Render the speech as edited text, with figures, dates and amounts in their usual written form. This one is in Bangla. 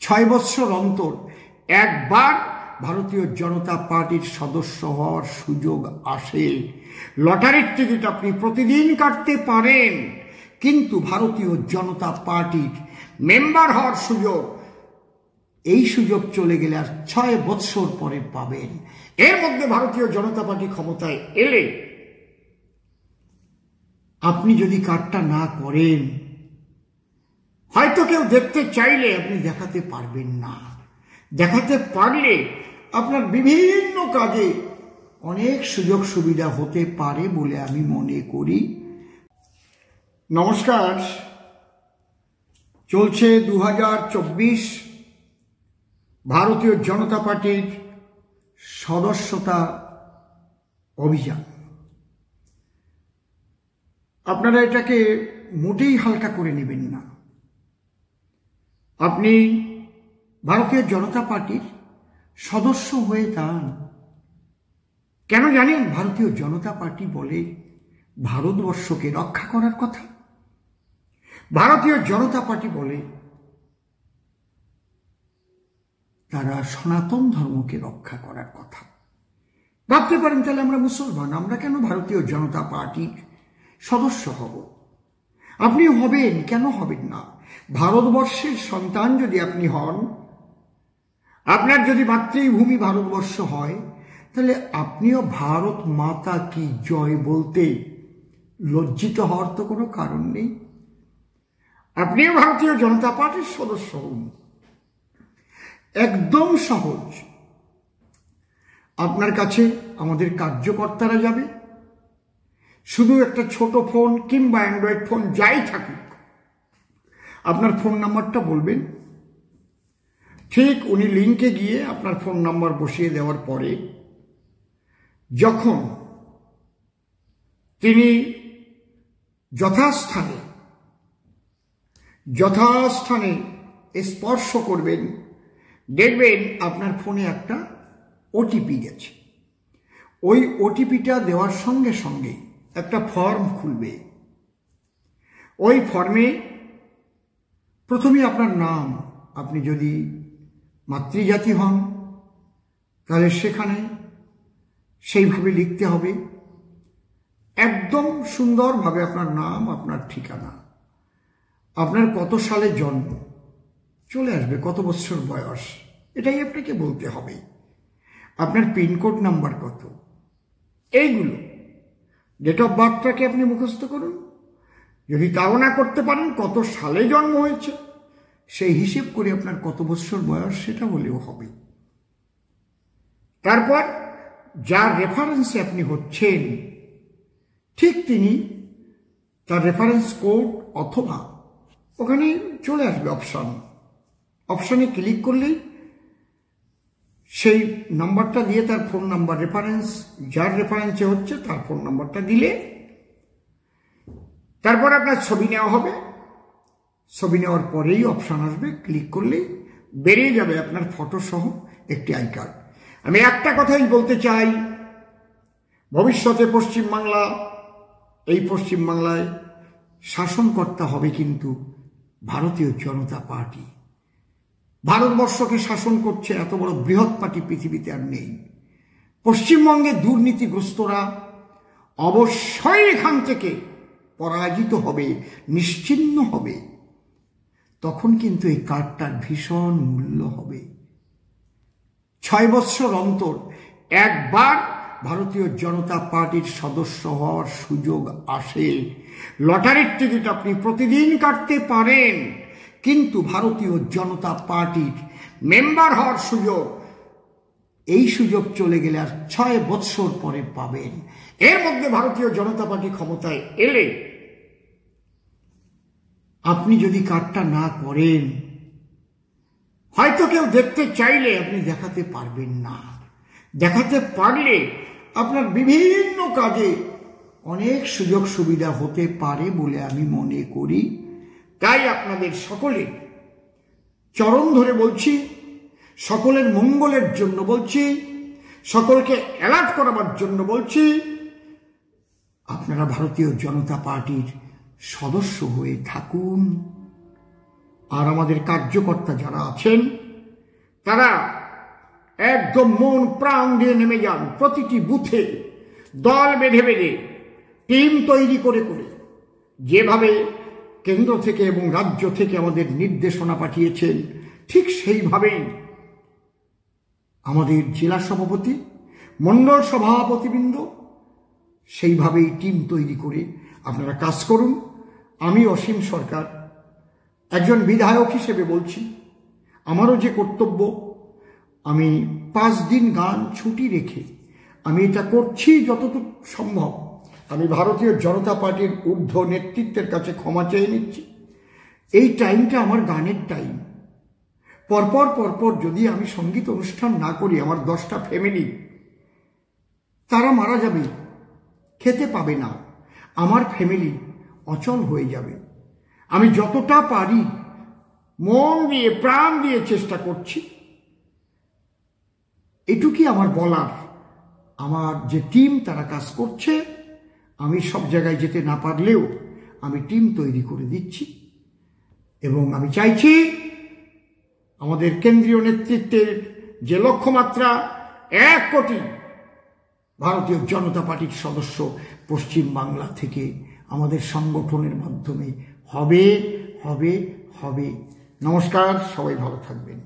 6 বছর অন্তর একবার ভারতীয় জনতা পার্টির সদস্য হওয়ার সুযোগ আসে। লটারির টিকিট আপনি প্রতিদিন কাটতে পারেন, কিন্তু ভারতীয় জনতা পার্টির মেম্বার হওয়ার সুযোগ, এই সুযোগ চলে গেলে আর 6 বছর পরে পাবেন। এর মধ্যে ভারতীয় জনতা পার্টি ক্ষমতায় এলে আপনি যদি কার্ডটা না করেন, হয়তো কেউ দেখতে চাইলে আপনি দেখাতে পারবেন না। দেখাতে পারলে আপনার বিভিন্ন কাজে অনেক সুযোগ সুবিধা হতে পারে বলে আমি মনে করি। নমস্কার, চলছে 2024 ভারতীয় জনতা পার্টির সদস্যতা অভিযান। আপনারা এটাকে মোটেই হালকা করে নেবেন না। আপনি ভারতীয় জনতা পার্টির সদস্য হয়ে যান। কেন জানেন? ভারতীয় জনতা পার্টি বলে ভারতবর্ষকে রক্ষা করার কথা। ভারতীয় জনতা পার্টি বলে তারা সনাতন ধর্মকে রক্ষা করার কথা। ভাবতে পারেন, তাহলে আমরা মুসলমান, আমরা কেন ভারতীয় জনতা পার্টির সদস্য হব? আপনি হবেন, কেন হবেন না? ভারতবর্ষের সন্তান যদি আপনি হন, আপনার যদি মাতৃভূমি ভারতবর্ষ হয়, তাহলে আপনিও ভারত মাতা কি জয় বলতে লজ্জিত হওয়ার তো কোনো কারণ নেই। আপনিও ভারতীয় জনতা পার্টির সদস্য হন। একদম সহজ। আপনার কাছে আমাদের কার্যকর্তারা যাবে, শুধু একটা ছোট ফোন কিংবা অ্যান্ড্রয়েড ফোন যাই থাকুক, আপনার ফোন নাম্বারটা বলবেন। ঠিক উনি লিঙ্কে গিয়ে আপনার ফোন নাম্বার বসিয়ে দেওয়ার পরে যখন তিনি যথাস্থানে স্পর্শ করবেন, দেখবেন আপনার ফোনে একটা ওটিপি গেছে। ওই ওটিপিটা দেওয়ার সঙ্গে সঙ্গে একটা ফর্ম খুলবে। ওই ফর্মে প্রথমে আপনার নাম, আপনি যদি মাতৃজাতি হন তাহলে সেখানে সেইভাবে লিখতে হবে। একদম সুন্দরভাবে আপনার নাম, আপনার ঠিকানা, আপনার কত সালে জন্ম চলে আসবে, কত বছর বয়স, এটাই আপনাকে বলতে হবে। আপনার পিনকোড নাম্বার কত, এইগুলো। ডেট অফ বার্থটাকে আপনি মুখস্থ করুন। যদি তাও না করতে পারেন, কত সালে জন্ম হয়েছে সেই হিসেব করে আপনার কত বছর বয়স সেটা বলেও হবে। তারপর যার রেফারেন্সে আপনি হচ্ছেন, ঠিক তিনি তার রেফারেন্স কোড অথবা ওখানে চলে আসবে অপশনে ক্লিক করলেই সেই নাম্বারটা দিয়ে তার ফোন নাম্বার, রেফারেন্স যার রেফারেন্সে হচ্ছে তার ফোন নাম্বারটা দিলে তারপর আপনার ছবি নেওয়া হবে। ছবি নেওয়ার পরেই অপশন আসবে, ক্লিক করলেই বেরিয়ে যাবে আপনার ফটো সহ একটি আই কার্ড। আমি একটা কথাই বলতে চাই, ভবিষ্যতে পশ্চিমবাংলা, এই পশ্চিমবাংলায় শাসনকর্তা হবে কিন্তু ভারতীয় জনতা পার্টি। ভারতবর্ষকে শাসন করছে এত বড় বৃহৎ পার্টি পৃথিবীতে আর নেই। পশ্চিমবঙ্গে দুর্নীতিগ্রস্তরা অবশ্যই এখান থেকে পরাজিত হবে, নিশ্চিহ্ন হবে। তখন কিন্তু এই কার্ডটার ভীষণ মূল্য হবে। 6 বছর অন্তর একবার ভারতীয় জনতা পার্টির সদস্য হওয়ার সুযোগ আসে। লটারির টিকিট আপনি প্রতিদিন কাটতে পারেন, কিন্তু ভারতীয় জনতা পার্টির মেম্বার হওয়ার সুযোগ, এই সুযোগ চলে গেলে আর 6 বছর পরে পাবেন। এর মধ্যে ভারতীয় জনতা পার্টি ক্ষমতায় এলে আপনি যদি কার্ডটা না করেন, হয়তো কেউ দেখতে চাইলে আপনি দেখাতে পারবেন না। দেখাতে পারলে আপনার বিভিন্ন কাজে অনেক সুযোগ সুবিধা হতে পারে বলে আমি মনে করি। তাই আপনাদের সকলের চরণ ধরে বলছি, সকলের মঙ্গলের জন্য বলছি, সকলকে অ্যালার্ট করাবার জন্য বলছি, আপনারা ভারতীয় জনতা পার্টির সদস্য হয়ে থাকুন। আর আমাদের কার্যকর্তা যারা আছেন তারা একদম মন প্রাণ দিয়ে নেমে যান প্রতিটি বুথে, দল বেঁধে বেঁধে, টিম তৈরি করে করে, যেভাবে কেন্দ্র থেকে এবং রাজ্য থেকে আমাদের নির্দেশনা পাঠিয়েছেন ঠিক সেইভাবেই আমাদের জেলা সভাপতি, মণ্ডল সভাপতিবৃন্দ সেইভাবেই টিম তৈরি করে আপনারা কাজ করুন। আমি অসীম সরকার একজন বিধায়ক হিসেবে বলছি, আমারও যে কর্তব্য, আমি 5 দিন গান ছুটি রেখে আমি এটা করছি যতটুকু সম্ভব। আমি ভারতীয় জনতা পার্টির ঊর্ধ্ব নেতৃত্বের কাছে ক্ষমা চেয়ে নিচ্ছি। এই টাইমটা আমার গানের টাইম। পরপর পরপর যদি আমি সঙ্গীত অনুষ্ঠান না করি, আমার 10টা ফ্যামিলি তারা মারা যাবে, খেতে পাবে না, আমার ফ্যামিলি অচল হয়ে যাবে। আমি যতটা পারি মন দিয়ে প্রাণ দিয়ে চেষ্টা করছি, এটুকুই আমার বলার। আমার যে টিম তারা কাজ করছে, আমি সব জায়গায় যেতে না পারলেও আমি টিম তৈরি করে দিচ্ছি এবং আমি চাইছি আমাদের কেন্দ্রীয় নেতৃত্বের যে লক্ষ্যমাত্রা 1 কোটি ভারতীয় জনতা পার্টির সদস্য পশ্চিম বাংলা থেকে আমাদের সংগঠনের মাধ্যমে হবে হবে হবে। নমস্কার, সবাই ভালো থাকবেন।